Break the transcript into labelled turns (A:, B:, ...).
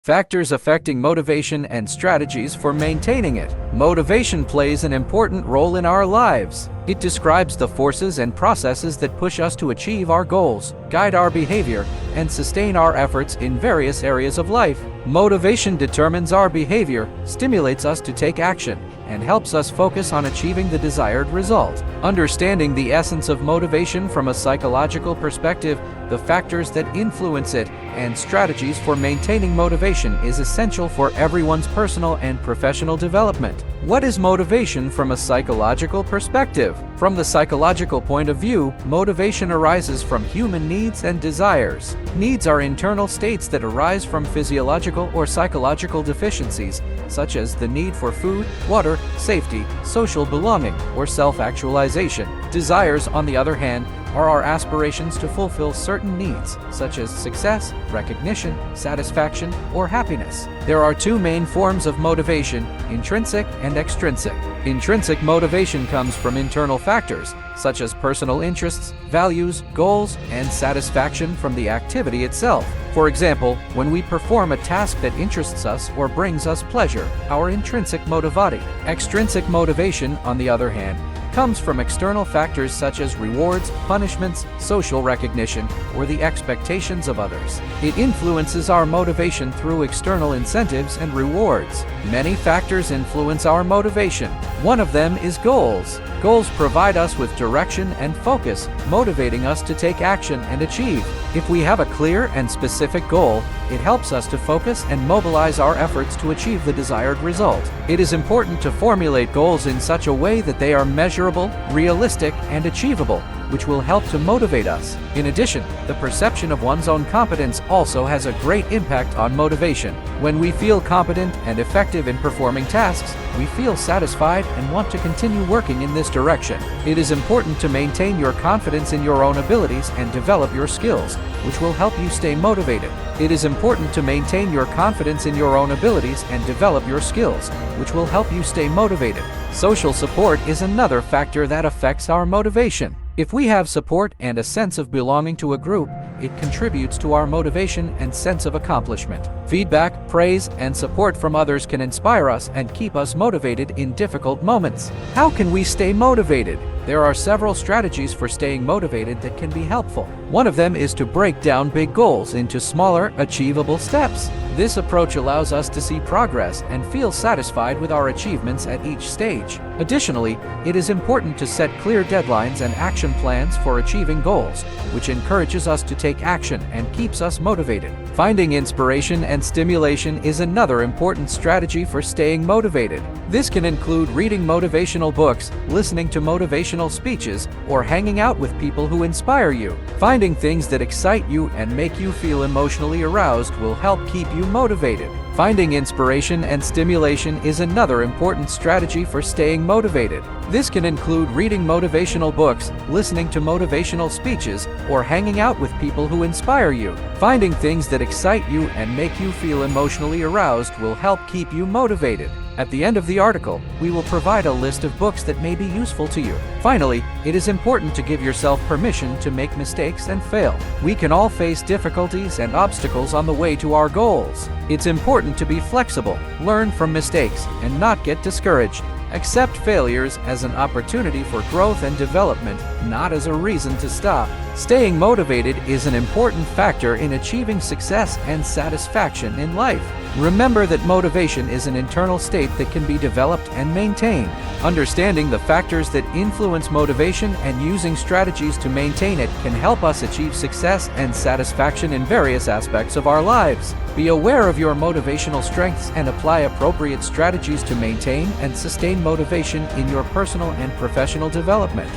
A: Factors affecting motivation and strategies for maintaining it. Motivation plays an important role in our lives. It describes the forces and processes that push us to achieve our goals, guide our behavior, and sustain our efforts in various areas of life. Motivation determines our behavior, stimulates us to take action, and helps us focus on achieving the desired result. Understanding the essence of motivation from a psychological perspective, the factors that influence it, and strategies for maintaining motivation is essential for everyone's personal and professional development. What is motivation from a psychological perspective? From the psychological point of view, motivation arises from human needs and desires. Needs are internal states that arise from physiological or psychological deficiencies, such as the need for food, water, safety, social belonging, or self-actualization. Desires, on the other hand, are our aspirations to fulfill certain needs, such as success, recognition, satisfaction, or happiness. There are two main forms of motivation: intrinsic and extrinsic. Intrinsic motivation comes from internal factors, such as personal interests, values, goals, and satisfaction from the activity itself. For example, when we perform a task that interests us or brings us pleasure, our intrinsic motivati. Extrinsic motivation, on the other hand, comes from external factors such as rewards, punishments, social recognition, or the expectations of others. It influences our motivation through external incentives and rewards. Many factors influence our motivation. One of them is goals. Goals provide us with direction and focus, motivating us to take action and achieve. If we have a clear and specific goal, it helps us to focus and mobilize our efforts to achieve the desired result. It is important to formulate goals in such a way that they are measurable, realistic, and achievable, which will help to motivate us. In addition, the perception of one's own competence also has a great impact on motivation. When we feel competent and effective in performing tasks, we feel satisfied and want to continue working in this direction. It is important to maintain your confidence in your own abilities and develop your skills, which will help you stay motivated. It is important to maintain your confidence in your own abilities and develop your skills, which will help you stay motivated. Social support is another factor that affects our motivation. If we have support and a sense of belonging to a group, it contributes to our motivation and sense of accomplishment. Feedback, praise, and support from others can inspire us and keep us motivated in difficult moments. How can we stay motivated? There are several strategies for staying motivated that can be helpful. One of them is to break down big goals into smaller, achievable steps. This approach allows us to see progress and feel satisfied with our achievements at each stage. Additionally, it is important to set clear deadlines and action plans for achieving goals, which encourages us to take action and keeps us motivated. Finding inspiration and stimulation is another important strategy for staying motivated. This can include reading motivational books, listening to motivational speeches, or hanging out with people who inspire you. Finding things that excite you and make you feel emotionally aroused will help keep you motivated. Finding inspiration and stimulation is another important strategy for staying motivated. This can include reading motivational books, listening to motivational speeches, or hanging out with people who inspire you. Finding things that excite you and make you feel emotionally aroused will help keep you motivated. At the end of the article, we will provide a list of books that may be useful to you. Finally, it is important to give yourself permission to make mistakes and fail. We can all face difficulties and obstacles on the way to our goals. It's important to be flexible, learn from mistakes, and not get discouraged. Accept failures as an opportunity for growth and development, not as a reason to stop. Staying motivated is an important factor in achieving success and satisfaction in life. Remember that motivation is an internal state that can be developed and maintained. Understanding the factors that influence motivation and using strategies to maintain it can help us achieve success and satisfaction in various aspects of our lives. Be aware of your motivational strengths and apply appropriate strategies to maintain and sustain motivation in your personal and professional development.